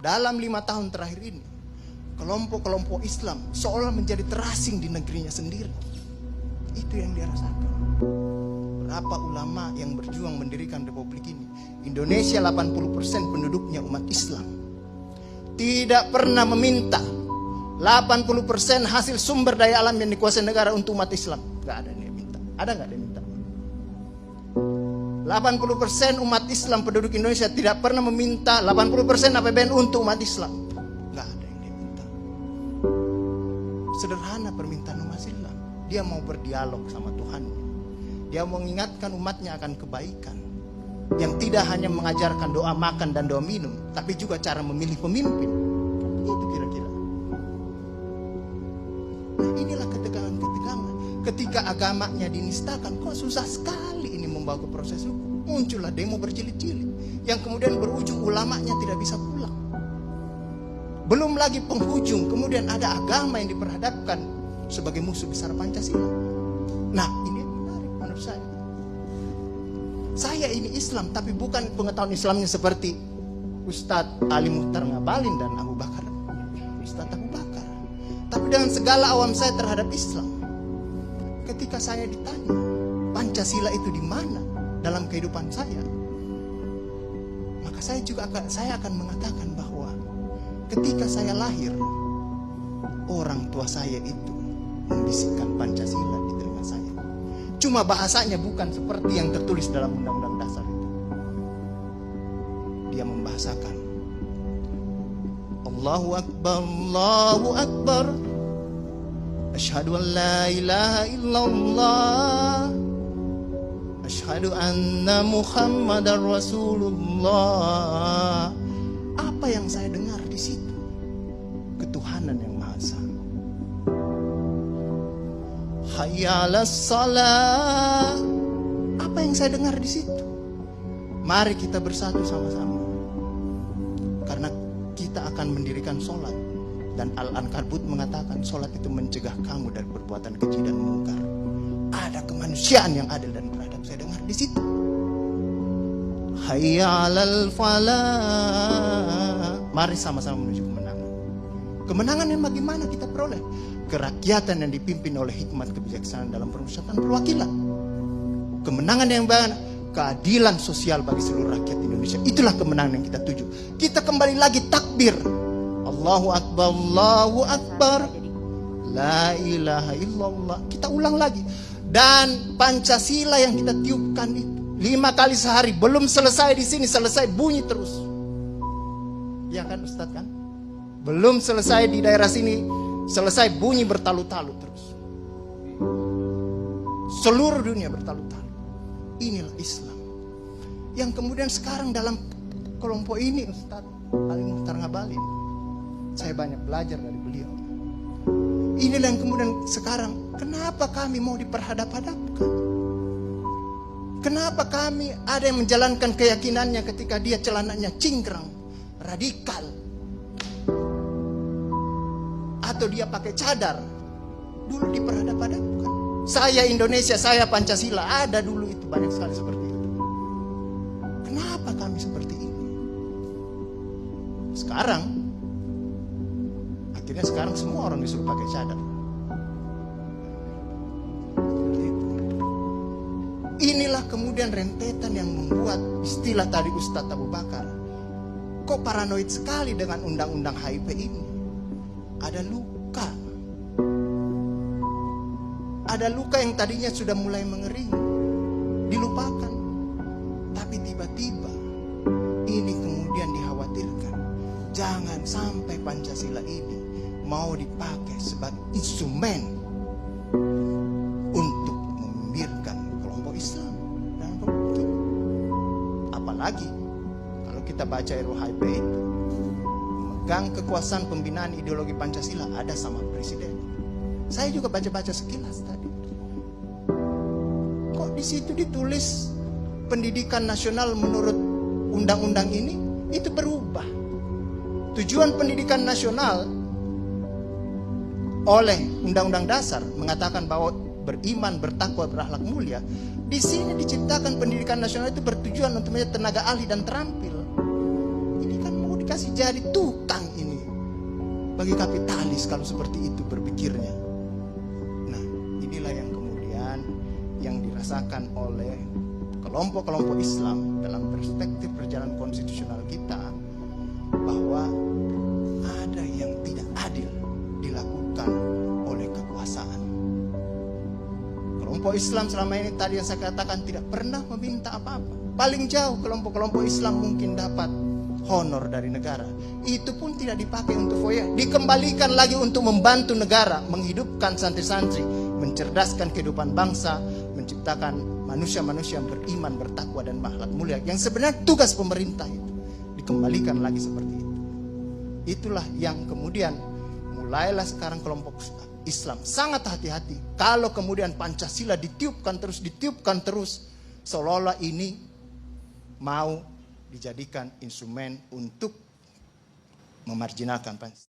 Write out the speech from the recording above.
dalam 5 tahun terakhir ini, kelompok-kelompok Islam seolah menjadi terasing di negerinya sendiri. Itu yang dia rasakan. Berapa ulama yang berjuang mendirikan republik ini? Indonesia 80% penduduknya umat Islam. Tidak pernah meminta 80% hasil sumber daya alam yang dikuasai negara untuk umat Islam. Gak ada yang dia minta. Ada gak dia minta? 80% umat Islam penduduk Indonesia tidak pernah meminta 80% APBN untuk umat Islam. Gak ada yang dia minta. Sederhana permintaan umat Islam. Dia mau berdialog sama Tuhannya. Dia mau mengingatkan umatnya akan kebaikan. Yang tidak hanya mengajarkan doa makan dan doa minum, tapi juga cara memilih pemimpin. Itu kira-kira. Nah, inilah ketegangan-ketegangan. Ketika agamanya dinistakan, kok susah sekali ini membawa ke proses hukum. Muncullah demo berjilid-jilid, yang kemudian berujung ulamanya tidak bisa pulang. Belum lagi penghujung, kemudian ada agama yang diperhadapkan sebagai musuh besar Pancasila. Nah, ini yang menarik menurut saya. Saya ini Islam, tapi bukan pengetahuan Islamnya seperti Ustadz Ali Muhtar Ngabalin dan Abu Bakar, Ustadz Abu Bakar. Tapi dengan segala awam saya terhadap Islam, ketika saya ditanya Pancasila itu di mana dalam kehidupan saya, maka saya akan mengatakan bahwa ketika saya lahir, orang tua saya itu membisikkan Pancasila di telinga saya. Cuma bahasanya bukan seperti yang tertulis dalam Undang-Undang Dasar itu. Dia membahasakan Allahu Akbar, Allahu Akbar, Asyhadu an la ilaha illallah, Asyhadu anna Muhammadar Rasulullah. Apa yang saya dengar di situ? Ketuhanan yang Maha Esa. Hayya 'alas shalah. Apa yang saya dengar di situ? Mari kita bersatu sama-sama. Karena kita akan mendirikan sholat. Dan Al-Ankabut mengatakan sholat itu mencegah kamu dari perbuatan keji dan mungkar. Ada kemanusiaan yang adil dan beradab. Saya dengar di situ. Hayya 'alal falah. Mari sama-sama menuju kemenangan. Kemenangan yang bagaimana kita peroleh? Kerakyatan yang dipimpin oleh hikmat kebijaksanaan dalam permusyawaratan perwakilan. Kemenangan yang bagaimana? Keadilan sosial bagi seluruh rakyat Indonesia. Itulah kemenangan yang kita tuju. Kita kembali lagi takbir. Allahu Akbar, Allahu Akbar, la ilaha illallah. Kita ulang lagi. Dan Pancasila yang kita tiupkan itu 5 kali sehari, belum selesai di sini, selesai bunyi terus. Ya kan Ustaz kan? Belum selesai di daerah sini, selesai bunyi bertalu-talu terus. Seluruh dunia bertalu-talu. Inilah Islam. Yang kemudian sekarang dalam kelompok ini Ustaz Ali Muhtar Ngabalin, saya banyak belajar dari beliau. Inilah yang kemudian sekarang, kenapa kami mau diperhadap-hadapkan? Kenapa kami ada yang menjalankan keyakinannya ketika dia celananya cingkrang, radikal, atau dia pakai cadar, dulu diperhadap-hadapkan. Saya Indonesia, saya Pancasila, ada dulu itu banyak sekali seperti itu. Kenapa kami seperti ini? Akhirnya sekarang semua orang disuruh pakai cadar. Inilah kemudian rentetan yang membuat istilah tadi Ustadz Abu Bakar, kok paranoid sekali dengan undang-undang HIP ini. Ada luka. Ada luka yang tadinya sudah mulai mengering, dilupakan. Tapi tiba-tiba ini kemudian dikhawatirkan. Jangan sampai Pancasila ini mau dipakai sebagai instrumen untuk membibirkan kelompok Islam dan kelompok ini. Apalagi kalau kita baca RUU-HIP itu, memegang kekuasaan pembinaan ideologi Pancasila ada sama presiden. Saya juga baca-baca sekilas tadi. Kok di situ ditulis pendidikan nasional menurut undang-undang ini itu berubah. Tujuan pendidikan nasional oleh Undang-Undang Dasar mengatakan bahwa beriman, bertakwa, berakhlak mulia. Di sini diciptakan pendidikan nasional itu bertujuan untuk menjadi tenaga ahli dan terampil. Ini kan mau dikasih jadi tukang ini bagi kapitalis kalau seperti itu berpikirnya. Nah, inilah yang kemudian yang dirasakan oleh kelompok-kelompok Islam dalam perspektif perjalanan konstitusional kita, bahwa ada yang tidak adil dilakukan oleh kekuasaan. Kelompok Islam selama ini tadi yang saya katakan tidak pernah meminta apa-apa. Paling jauh kelompok-kelompok Islam mungkin dapat honor dari negara. Itu pun tidak dipakai untuk foya, dikembalikan lagi untuk membantu negara, menghidupkan santri-santri, mencerdaskan kehidupan bangsa, menciptakan manusia-manusia yang beriman, bertakwa dan akhlak mulia. Yang sebenarnya tugas pemerintah itu dikembalikan lagi seperti itu. Itulah yang kemudian mulailah sekarang kelompok Islam sangat hati-hati kalau kemudian Pancasila ditiupkan terus, seolah-olah ini mau dijadikan instrumen untuk memarjinalkan Pancasila.